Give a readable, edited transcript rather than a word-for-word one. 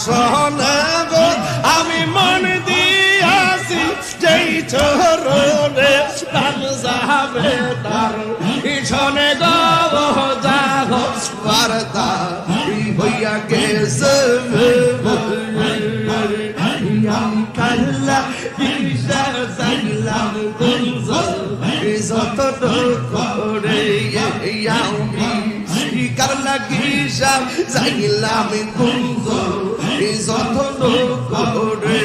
শোনে গো আমি মন দিয়াছি যেই চরণে প্রাণ যাবে তার শোনে গো যাগো বারতা হইয়া গেছে আমি কাল্লা ঈশা সাইলাম কুঞ্জ যতটুকু রে আমি কাল্লা ঈশা সাইলাম কুঞ্জ যতটুকু রে